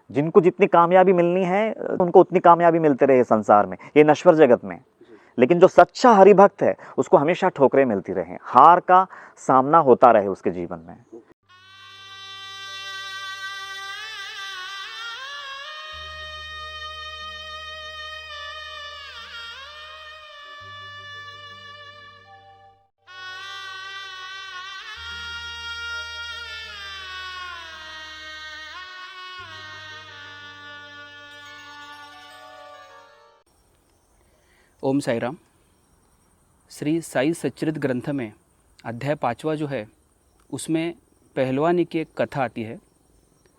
जिनको जितनी कामयाबी मिलनी है उनको उतनी कामयाबी मिलते रहे संसार में, ये नश्वर जगत में। लेकिन जो सच्चा हरिभक्त है उसको हमेशा ठोकरें मिलती रहे, हार का सामना होता रहे उसके जीवन में। ओम साई राम। श्री साई सच्चरित ग्रंथ में अध्याय 5वां जो है उसमें पहलवानी की एक कथा आती है,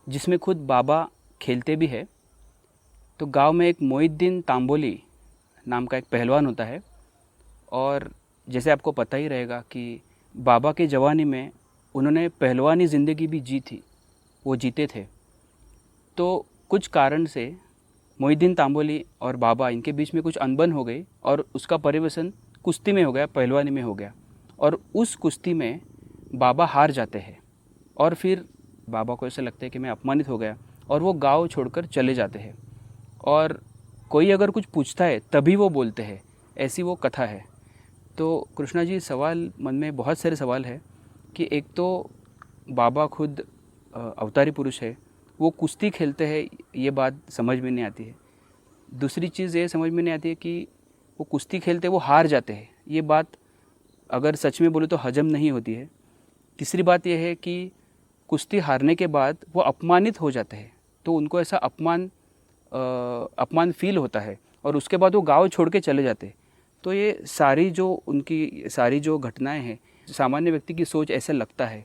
जिसमें खुद बाबा खेलते भी है। तो गांव में एक मोहिद्दीन तांबोली नाम का एक पहलवान होता है, और जैसे आपको पता ही रहेगा कि बाबा के जवानी में उन्होंने पहलवानी ज़िंदगी भी जी थी, वो जीते थे। तो कुछ कारण से मोहिद्दीन तांबोली और बाबा इनके बीच में कुछ अनबन हो गई, और उसका परिवर्तन कुश्ती में हो गया, पहलवानी में हो गया। और उस कुश्ती में बाबा हार जाते हैं, और फिर बाबा को ऐसा लगता है कि मैं अपमानित हो गया, और वो गांव छोड़कर चले जाते हैं। और कोई अगर कुछ पूछता है तभी वो बोलते हैं, ऐसी वो कथा है। तो कृष्णा जी, सवाल मन में बहुत सारे सवाल है कि एक तो बाबा खुद अवतारी पुरुष है, वो कुश्ती खेलते हैं, ये बात समझ में नहीं आती है। दूसरी चीज़ ये समझ में नहीं आती है कि वो कुश्ती खेलते वो हार जाते हैं, ये बात अगर सच में बोले तो हजम नहीं होती है। तीसरी बात यह है कि कुश्ती हारने के बाद वो अपमानित हो जाते हैं, तो उनको ऐसा अपमान फील होता है, और उसके बाद वो गाँव छोड़ के चले जाते हैं। तो ये सारी जो घटनाएं हैं, सामान्य व्यक्ति की सोच ऐसा लगता है।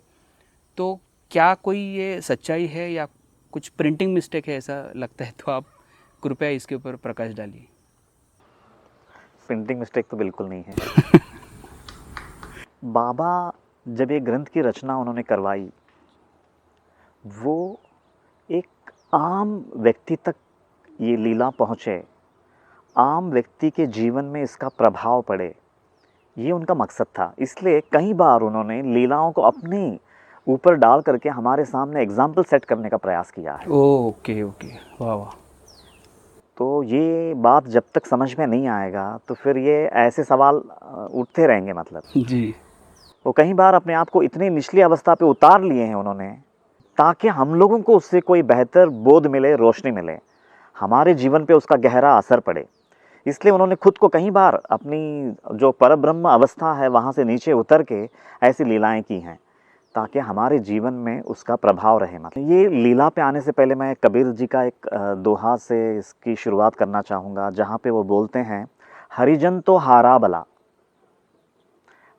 तो क्या कोई ये सच्चाई है या कुछ प्रिंटिंग मिस्टेक है, ऐसा लगता है तो आप कृपया इसके ऊपर प्रकाश डालिए। प्रिंटिंग मिस्टेक तो बिल्कुल नहीं है। बाबा जब ये ग्रंथ की रचना उन्होंने करवाई, वो एक आम व्यक्ति तक ये लीला पहुँचे, आम व्यक्ति के जीवन में इसका प्रभाव पड़े, ये उनका मकसद था। इसलिए कई बार उन्होंने लीलाओं को अपने ऊपर डाल करके हमारे सामने एग्जाम्पल सेट करने का प्रयास किया है। ओके, वाह वाह। तो ये बात जब तक समझ में नहीं आएगा तो फिर ये ऐसे सवाल उठते रहेंगे। मतलब जी, वो कई बार अपने आप को इतनी निचली अवस्था पे उतार लिए हैं उन्होंने, ताकि हम लोगों को उससे कोई बेहतर बोध मिले, रोशनी मिले, हमारे जीवन पे उसका गहरा असर पड़े। इसलिए उन्होंने खुद को कई बार अपनी जो परब्रह्म अवस्था है वहाँ से नीचे उतर के ऐसी लीलाएं की हैं, ताकि हमारे जीवन में उसका प्रभाव रहे। मतलब ये लीला पे आने से पहले मैं कबीर जी का एक दोहा से इसकी शुरुआत करना चाहूँगा, जहाँ पे वो बोलते हैं, हरिजन तो हारा बला,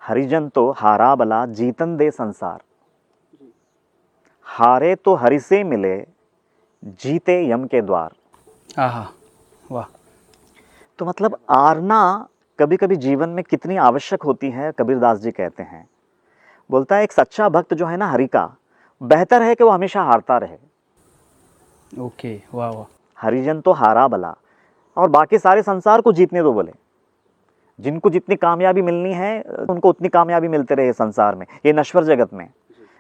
हरिजन तो हारा बला, जीतन दे संसार, हारे तो हरि से मिले, जीते यम के द्वार। आहा, वाह। तो मतलब हारना कभी कभी जीवन में कितनी आवश्यक होती है, कबीरदास जी कहते हैं। बोलता है एक सच्चा भक्त जो है ना हरि का, बेहतर है कि वो हमेशा हारता रहे। ओके, वाह वाह। हरिजन तो हारा बला, और बाकी सारे संसार को जीतने दो बोले। जिनको जितनी कामयाबी मिलनी है उनको उतनी कामयाबी मिलते रहे संसार में, ये नश्वर जगत में।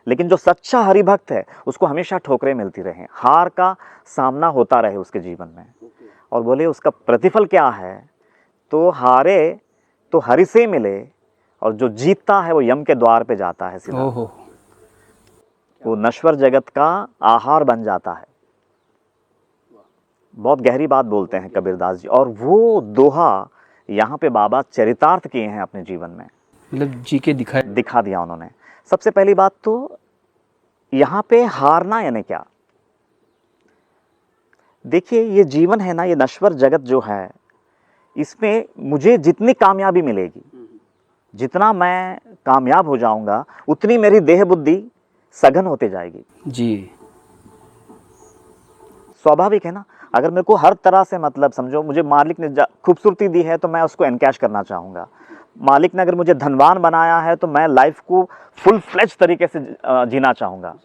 लेकिन जो सच्चा हरिभक्त है उसको हमेशा ठोकरें मिलती रहे, हार का सामना होता रहे उसके जीवन में। और बोले उसका प्रतिफल क्या है, तो हारे तो हरि से मिले, और जो जीतता है वो यम के द्वार पे जाता है सीधा। ओहो, वो नश्वर जगत का आहार बन जाता है। बहुत गहरी बात बोलते हैं कबीरदास जी, और वो दोहा यहाँ पे बाबा चरितार्थ किए हैं अपने जीवन में, मतलब जी के दिखा दिया उन्होंने। सबसे पहली बात तो यहाँ पे हारना यानी क्या। देखिए ये जीवन है ना, ये नश्वर जगत जो है, इसमें मुझे जितनी कामयाबी मिलेगी, जितना मैं कामयाब हो जाऊंगा, उतनी मेरी देह बुद्धि सघन होते जाएगी। जी, स्वाभाविक है ना। अगर मेरे को हर तरह से, मतलब समझो, मुझे मालिक ने खूबसूरती दी है तो मैं उसको एनकैश करना चाहूँगा। मालिक ने अगर मुझे धनवान बनाया है तो मैं लाइफ को फुल फ्लेज तरीके से जीना चाहूँगा।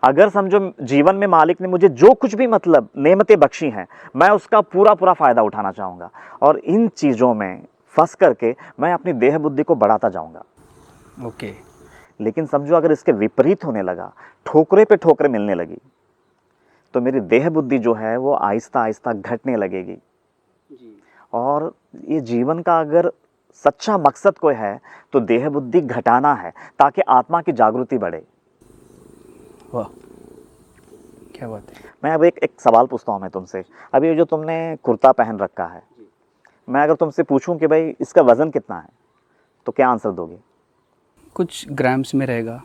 अगर समझो जीवन में मालिक ने मुझे जो कुछ भी मतलब नेमतें बख्शी हैं, मैं उसका पूरा पूरा फ़ायदा उठाना चाहूँगा, और इन चीज़ों में फंस करके मैं अपनी देह बुद्धि को बढ़ाता जाऊँगा। ओके। लेकिन समझो अगर इसके विपरीत होने लगा, ठोकरे पे ठोकरे मिलने लगी, तो तो मेरी देह बुद्धि जो है वो आहिस्ता आहिस्ता घटने लगेगी। और ये जीवन का अगर सच्चा मकसद कोई है तो देह बुद्धि घटाना है, ताकि आत्मा की जागृति बढ़े। वाह, क्या बात है। मैं अब एक सवाल पूछता हूँ मैं तुमसे। अभी जो तुमने कुर्ता पहन रखा है, मैं अगर तुमसे पूछूं कि भाई इसका वजन कितना है, तो क्या आंसर दोगे? कुछ ग्राम्स में रहेगा।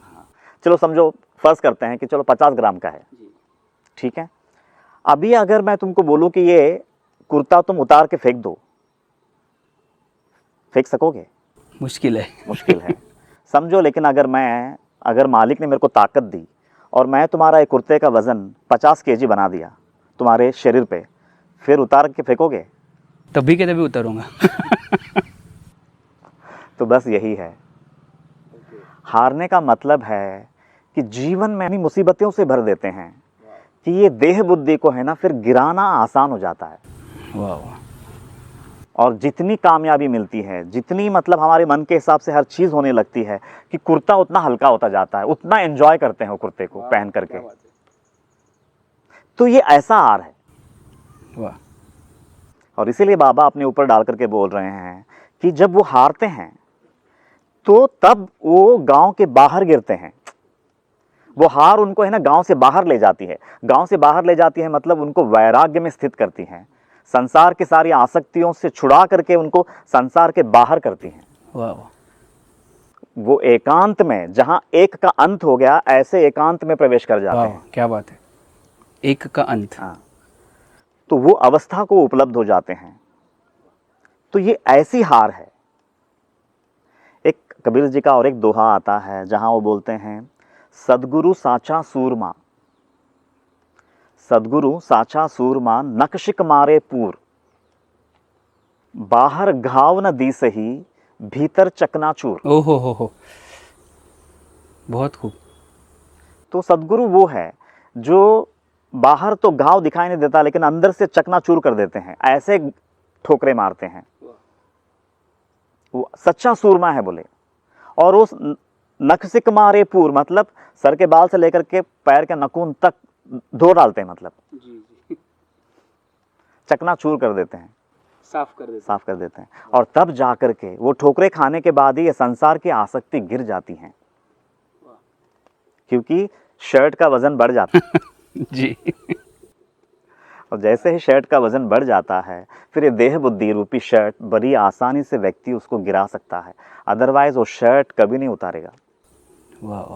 चलो समझो, फर्ज करते हैं कि चलो 50 ग्राम का है, ठीक है। अभी अगर मैं तुमको बोलूं कि ये कुर्ता तुम उतार के फेंक दो, फेंक सकोगे? मुश्किल है। मुश्किल है, समझो। लेकिन अगर मालिक ने मेरे को ताकत दी और मैं तुम्हारा एक कुर्ते का वजन 50 केजी बना दिया तुम्हारे शरीर पे, फिर उतार के फेंकोगे? तभी के तभी उतारूंगा। तो बस यही है, हारने का मतलब है कि जीवन में अपनी मुसीबतों से भर देते हैं कि ये देह बुद्धि को है ना फिर गिराना आसान हो जाता है। वाह। और जितनी कामयाबी मिलती है, जितनी मतलब हमारे मन के हिसाब से हर चीज़ होने लगती है, कि कुर्ता उतना हल्का होता जाता है, उतना एंजॉय करते हैं वो कुर्ते को पहन करके। तो ये ऐसा हार है। वाह। और इसीलिए बाबा अपने ऊपर डाल करके बोल रहे हैं कि जब वो हारते हैं तो तब वो गांव के बाहर गिरते हैं। वो हार उनको है ना गांव से बाहर ले जाती है। गांव से बाहर ले जाती है मतलब उनको वैराग्य में स्थित करती है, संसार की सारी आसक्तियों से छुड़ा करके उनको संसार के बाहर करती हैं। वाह। वो एकांत में, जहां एक का अंत हो गया, ऐसे एकांत में प्रवेश कर जाते हैं। क्या बात है, एक का अंत। हाँ, तो वो अवस्था को उपलब्ध हो जाते हैं। तो ये ऐसी हार है। एक कबीर जी का और एक दोहा आता है जहां वो बोलते हैं, सदगुरु साचा सूरमा, सदगुरु साचा सूरमा नक्शिक मारे पूर, बाहर घाव न दी सही भीतर चकनाचूर। ओहो हो, बहुत खूब। तो सदगुरु वो है जो बाहर तो घाव दिखाई नहीं देता लेकिन अंदर से चकनाचूर कर देते हैं, ऐसे ठोकरे मारते हैं। वो सच्चा सूरमा है बोले। और उस नक्शिक मारे पूर मतलब सर के बाल से लेकर के पैर के नखून तक धो डालते हैं, मतलब चकनाचूर कर देते हैं, साफ कर देते हैं। और तब जाकर के वो ठोकरे खाने के बाद ही ये संसार की आसक्ति गिर जाती है, क्योंकि शर्ट का वजन बढ़ जाता है। जी। और जैसे ही शर्ट का वजन बढ़ जाता है, फिर ये देह बुद्धि रूपी शर्ट बड़ी आसानी से व्यक्ति उसको गिरा सकता है, अदरवाइज वो शर्ट कभी नहीं उतारेगा। वाह,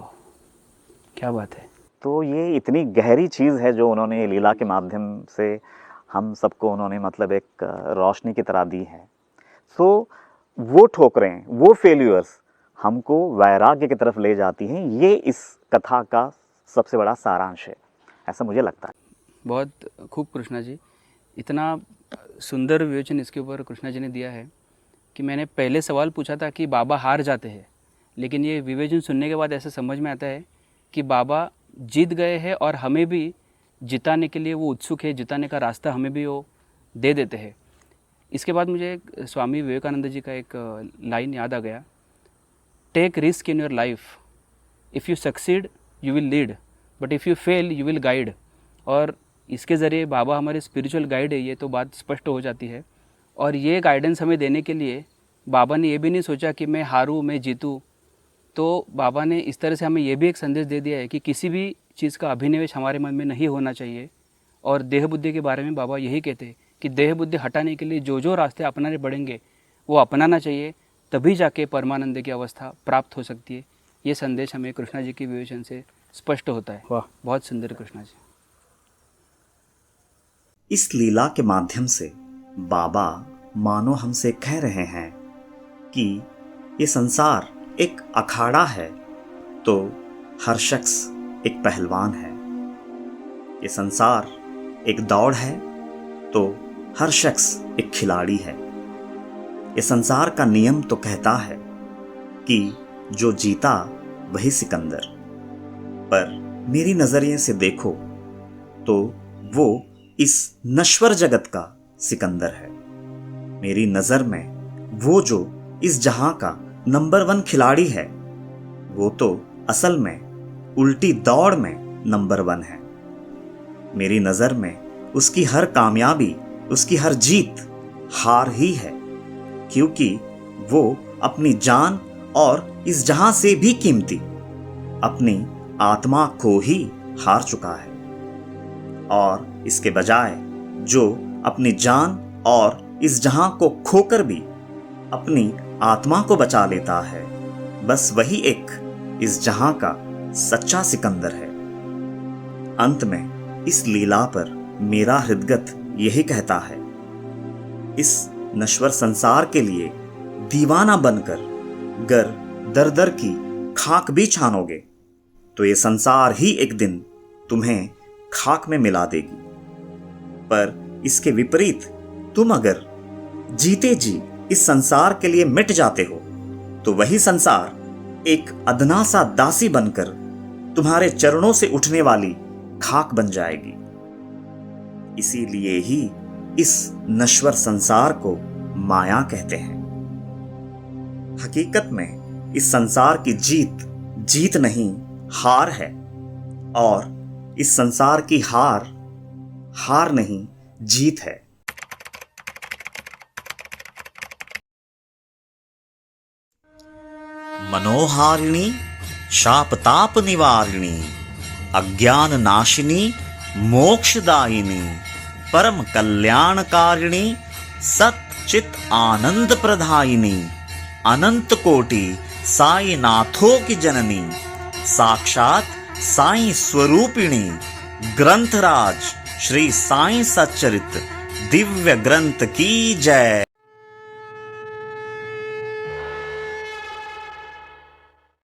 क्या बात है। तो ये इतनी गहरी चीज़ है जो उन्होंने लीला के माध्यम से हम सबको उन्होंने मतलब एक रोशनी की तरह दी है। सो वो ठोकरें, वो फेल्यूर्स हमको वैराग्य की तरफ ले जाती हैं। ये इस कथा का सबसे बड़ा सारांश है, ऐसा मुझे लगता है। बहुत खूब कृष्णा जी, इतना सुंदर विवेचन इसके ऊपर कृष्णा जी ने दिया है कि मैंने पहले सवाल पूछा था कि बाबा हार जाते हैं, लेकिन ये विवेचन सुनने के बाद ऐसा समझ में आता है कि बाबा जीत गए हैं और हमें भी जिताने के लिए वो उत्सुक है, जिताने का रास्ता हमें भी वो दे देते हैं। इसके बाद मुझे स्वामी विवेकानंद जी का एक लाइन याद आ गया, take risk in your life, if you succeed you will lead, but if you fail you will guide. और इसके ज़रिए बाबा हमारे स्पिरिचुअल गाइड है, ये तो बात स्पष्ट हो जाती है। और ये गाइडेंस हमें देने के लिए बाबा ने ये भी नहीं सोचा कि मैं हारूँ मैं जीतूँ। तो बाबा ने इस तरह से हमें ये भी एक संदेश दे दिया है कि किसी भी चीज़ का अभिनिवेश हमारे मन में नहीं होना चाहिए। और देह बुद्धि के बारे में बाबा यही कहते हैं कि देह बुद्धि हटाने के लिए जो जो रास्ते अपनाने पड़ेंगे वो अपनाना चाहिए, तभी जाके परमानंद की अवस्था प्राप्त हो सकती है। ये संदेश हमें कृष्णा जी के विवेचन से स्पष्ट होता है। वाह, बहुत सुंदर कृष्णा जी। इस लीला के माध्यम से बाबा मानो हमसे कह रहे हैं कि ये संसार एक अखाड़ा है तो हर शख्स एक पहलवान है, ये संसार एक दौड़ है तो हर शख्स एक खिलाड़ी है। ये संसार का नियम तो कहता है कि जो जीता वही सिकंदर, पर मेरी नजरिए से देखो तो वो इस नश्वर जगत का सिकंदर है। मेरी नजर में वो जो इस जहां का नंबर 1 खिलाड़ी है, वो तो असल में उल्टी दौड़ में नंबर 1 है। मेरी नजर में उसकी हर कामयाबी, उसकी हर जीत हार ही है, क्योंकि वो अपनी जान और इस जहां से भी कीमती अपनी आत्मा को ही हार चुका है। और इसके बजाय जो अपनी जान और इस जहां को खोकर भी अपनी आत्मा को बचा लेता है, बस वही एक इस जहां का सच्चा सिकंदर है। अंत में इस लीला पर मेरा हृदगत यही कहता है, इस नश्वर संसार के लिए दीवाना बनकर गर दर दर की खाक भी छानोगे तो ये संसार ही एक दिन तुम्हें खाक में मिला देगी। पर इसके विपरीत तुम अगर जीते जी इस संसार के लिए मिट जाते हो तो वही संसार एक अदना सा दासी बनकर तुम्हारे चरणों से उठने वाली खाक बन जाएगी। इसीलिए ही इस नश्वर संसार को माया कहते हैं। हकीकत में इस संसार की जीत नहीं, हार है, और इस संसार की हार नहीं, जीत है। मनोहारिणी, शापताप निवारिणी, अज्ञान नाशिनी, मोक्षदायिनी, परम कल्याणकारिणी, सच्चित आनंद प्रदायिनी, अनंत कोटि साई नाथों की जननी, साक्षात साई स्वरूपिणी, ग्रंथराज श्री साई सच्चरित दिव्य ग्रंथ की जय।